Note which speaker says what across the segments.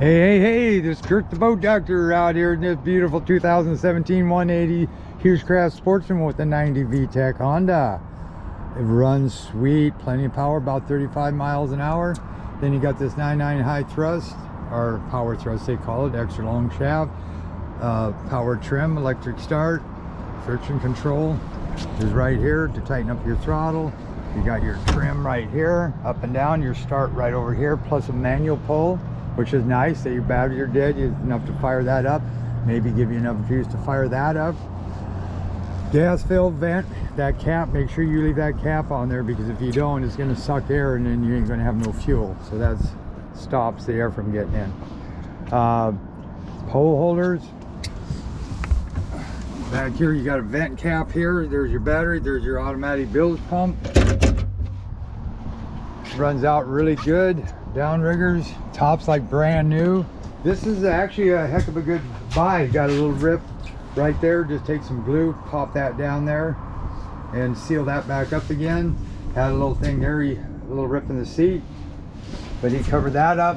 Speaker 1: Hey, this is Kurt the Boat Doctor out here in this beautiful 2017 180 Hewescraft Sportsman with a 90 VTEC Honda. It runs sweet, plenty of power, about 35 miles an hour. Then you got this 99 high thrust, or power thrust they call it, extra long shaft, power trim, electric start, friction control is right here to tighten up your throttle. You got your trim right here, up and down, your start right over here, plus a manual pull, which is nice. Say your batteries are dead, you have enough to fire that up, maybe give you enough juice to fire that up. Gas filled vent, that cap, make sure you leave that cap on there, because if you don't, it's going to suck air and then you ain't going to have no fuel, so that stops the air from getting in. Pole holders back here, you got a vent cap here, there's your battery, there's your automatic bilge pump, runs out really good. Downriggers, tops like brand new. This is actually a heck of a good buy. Got a little rip right there, just take some glue, pop that down there and seal that back up again. Had a little thing there, a little rip in the seat, but he covered that up.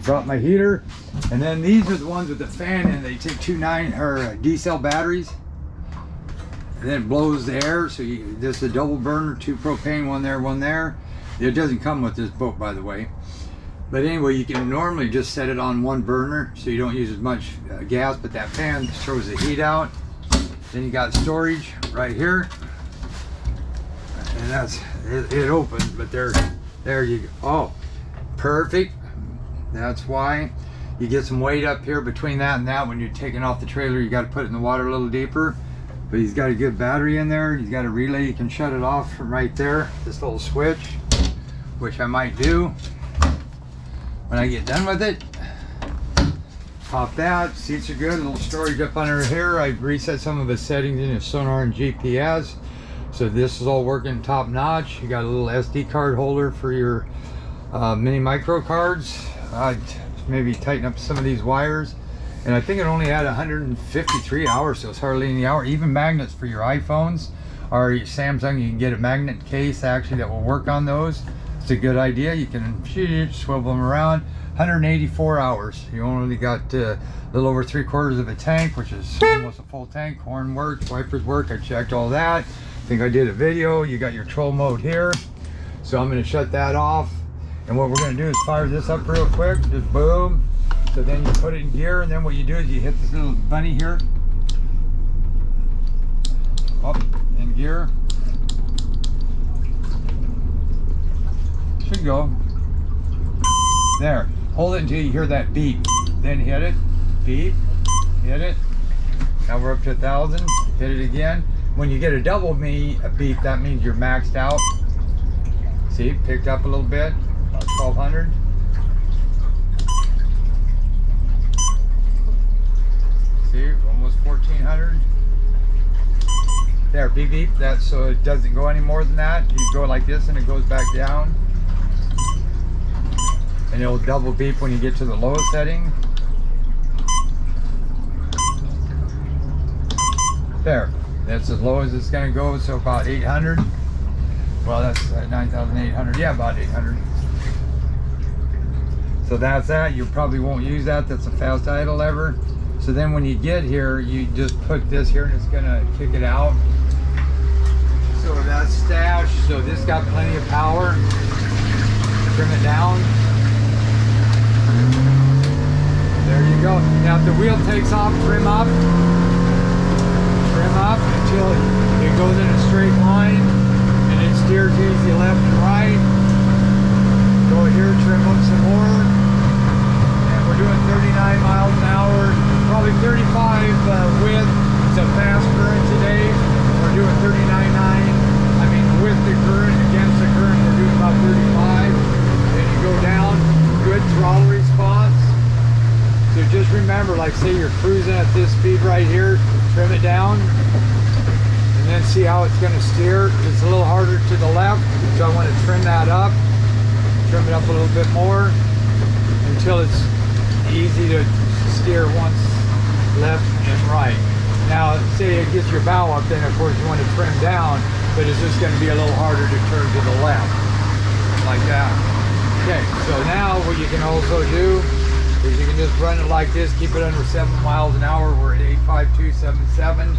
Speaker 1: Brought my heater, and then these are the ones with the fan in. They take two D-cell batteries, and then it blows the air, so this is a double burner, two propane, one there, one there. It doesn't come with this boat, by the way, but anyway, you can normally just set it on one burner so you don't use as much gas, but that fan throws the heat out. Then you got storage right here, and that's it opens, but there you go. Oh, perfect. That's why you get some weight up here between that and that. When you're taking off the trailer, you got to put it in the water a little deeper. But he's got a good battery in there. He's got a relay, you can shut it off from right there, this little switch, which I might do when I get done with it. Pop that, seats are good, a little storage up under here. I've reset some of the settings in his sonar and GPS, so this is all working top notch. You got a little SD card holder for your mini micro cards. I'd maybe tighten up some of these wires, and I think it only had 153 hours, so it's hardly any hour. Even magnets for your iPhones or your Samsung, you can get a magnet case actually that will work on those. It's a good idea. You can swivel them around. 184 hours. You only got a little over 3/4 of a tank, which is almost a full tank. Horn works, wipers work. I checked all that. I think I did a video. You got your troll mode here, so I'm going to shut that off. And what we're going to do is fire this up real quick. Just boom. So then you put it in gear, and then what you do is you hit this little bunny here. Up in gear. Should go. There. Hold it until you hear that beep. Then hit it. Beep. Hit it. Now we're up to 1,000. Hit it again. When you get a double beep, that means you're maxed out. See, picked up a little bit. About 1,200. See, almost 1,400. There, beep beep. That's so it doesn't go any more than that. You go like this and it goes back down. And it'll double beep when you get to the lowest setting. There, that's as low as it's going to go, so about 800. Well, that's 9,800. Yeah, about 800. So that's that. You probably won't use that. That's a fast idle lever. So then when you get here, you just put this here and it's going to kick it out. So that's stash. So this got plenty of power. Trim it down. There you go. Now if the wheel takes off, trim up until it goes in a straight line and it steers easy left and right. Go here, trim up some more, and we're doing 39 miles an hour, probably 35 with. It's a fast current today. We're doing 39.9. I mean, with the current, against the current, we're doing about 35. Then you go down, good throttle response. So just remember, like say you're cruising at this speed right here, trim it down, and then see how it's going to steer. It's a little harder to the left, so I want to trim that up, trim it up a little bit more until it's easy to steer once left and right. Now, say it gets your bow up, then of course you want to trim down, but it's just going to be a little harder to turn to the left, like that. Okay, so now what you can also do is you can just run it like this, keep it under 7 miles an hour. We're at 85277,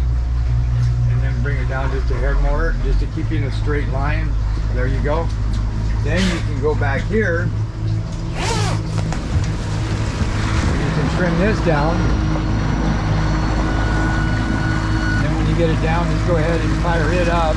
Speaker 1: and then bring it down just a hair more, just to keep you in a straight line. There you go. Then you can go back here. You can trim this down. Then when you get it down, just go ahead and fire it up.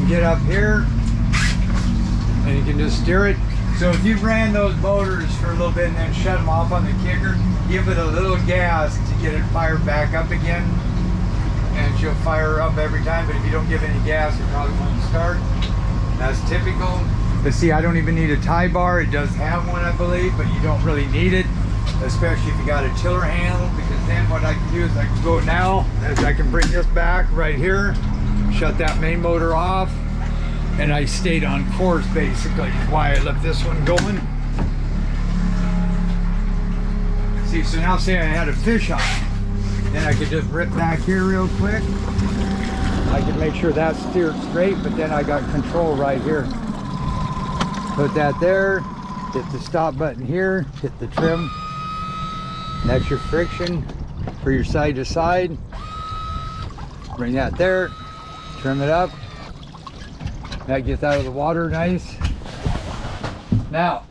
Speaker 1: Get up here and you can just steer it. So if you ran those motors for a little bit and then shut them off on the kicker, give it a little gas to get it fired back up again, and she'll fire up every time. But if you don't give any gas, it probably won't start. That's typical. But see, I don't even need a tie bar. It does have one, I believe, but you don't really need it, especially if you got a tiller handle, because then what I can do is I can go now, as I can bring this back right here, shut that main motor off, and I stayed on course basically. Why I left this one going. See, so now say I had a fish on, then I could just rip back here real quick. I could make sure that's steered straight, but then I got control right here. Put that there, hit the stop button here, hit the trim. That's your friction for your side to side. Bring that there. Trim it up. That gets out of the water nice. Now,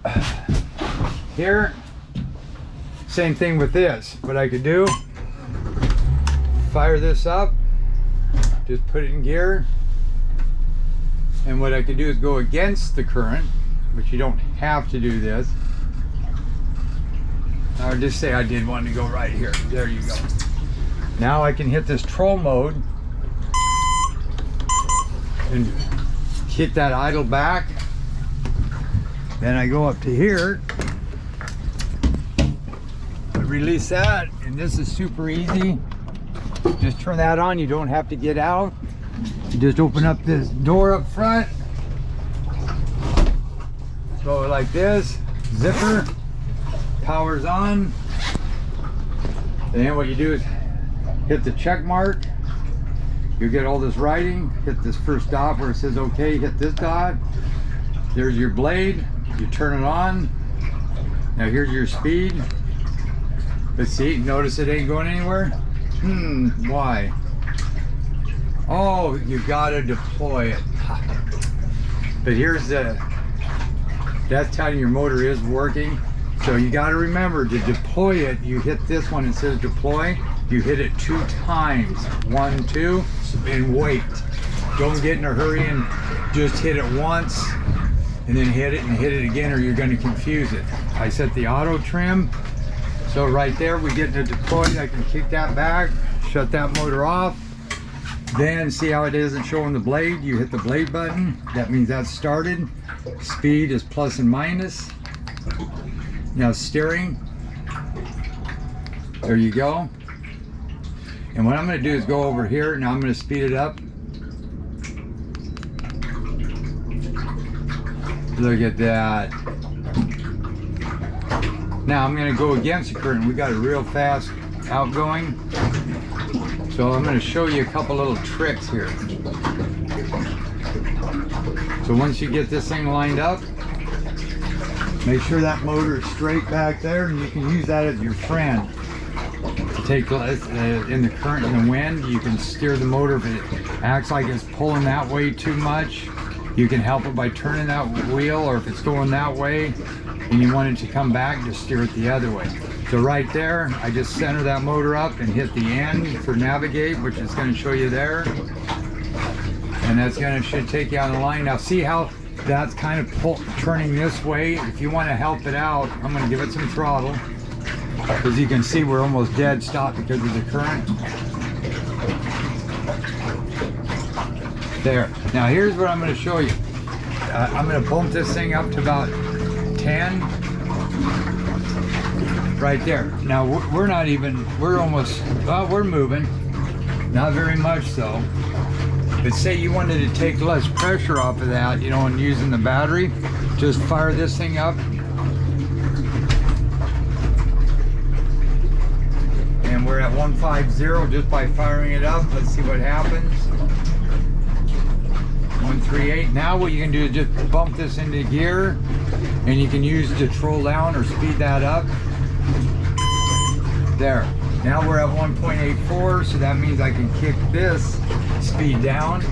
Speaker 1: here, same thing with this. What I could do, fire this up, just put it in gear. And what I could do is go against the current, but you don't have to do this. Or just say I did want to go right here. There you go. Now I can hit this troll mode and hit that idle back. Then I go up to here, release that, and this is super easy. Just turn that on. You don't have to get out. You just open up this door up front, go like this, zipper, power's on. And then what you do is hit the check mark. You get all this writing, hit this first dot where it says okay, hit this dot. There's your blade, you turn it on. Now here's your speed. Let's see, notice it ain't going anywhere? Why? Oh, you gotta deploy it. But here's that's telling your motor is working. So you gotta remember to deploy it, you hit this one, it says deploy. You hit it 2 times, 1, 2, and wait. Don't get in a hurry and just hit it once and then hit it and hit it again, or you're going to confuse it. I set the auto trim, so right there we get to deploy. I can kick that back, shut that motor off. Then see how it isn't showing the blade? You hit the blade button, that means that's started. Speed is plus and minus. Now steering, there you go. And what I'm going to do is go over here. Now I'm going to speed it up. Look at that. Now I'm going to go against the current. We got a real fast outgoing. So I'm going to show you a couple little tricks here. So once you get this thing lined up, make sure that motor is straight back there, and you can use that as your friend. To take in the current and the wind, you can steer the motor. If it acts like it's pulling that way too much, you can help it by turning that wheel, or if it's going that way and you want it to come back, just steer it the other way. So right there, I just center that motor up and hit the end for navigate, which is going to show you there. And that's going to should take you on the line. Now see how that's kind of turning this way. If you want to help it out, I'm going to give it some throttle. As you can see, we're almost dead stop because of the current. There. Now here's what I'm going to show you. I'm going to bump this thing up to about 10. right there. Now we're not even, we're almost, well, we're moving, not very much so. But say you wanted to take less pressure off of that, you know, and using the battery, just fire this thing up. And we're at 150 just by firing it up. Let's see what happens. 138. Now what you can do is just bump this into gear, and you can use to troll down or speed that up. There. Now we're at 1.84, so that means I can kick this speed down.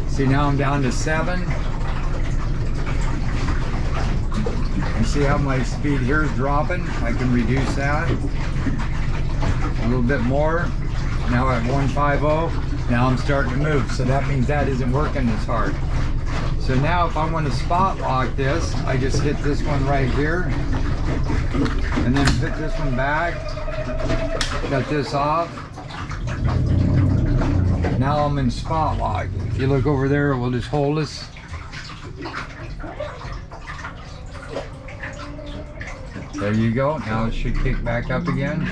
Speaker 1: See, now I'm down to 7. You see how my speed here is dropping? I can reduce that a little bit more. Now at 150, now I'm starting to move, so that means that isn't working as hard. So now if I want to spot lock this, I just hit this one right here, and then put this one back, cut this off. Now I'm in spot lock. If you look over there, we'll just hold us. There you go. Now it should kick back up again.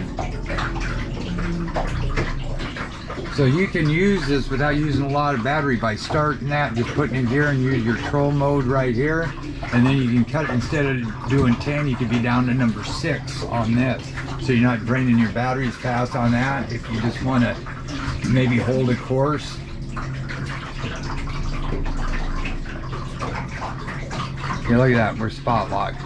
Speaker 1: So you can use this without using a lot of battery by starting that, just putting in gear and use your troll mode right here. And then you can cut it, instead of doing 10, you could be down to number 6 on this. So you're not draining your batteries fast on that if you just want to maybe hold a course. Okay, look at that, we're spot locked.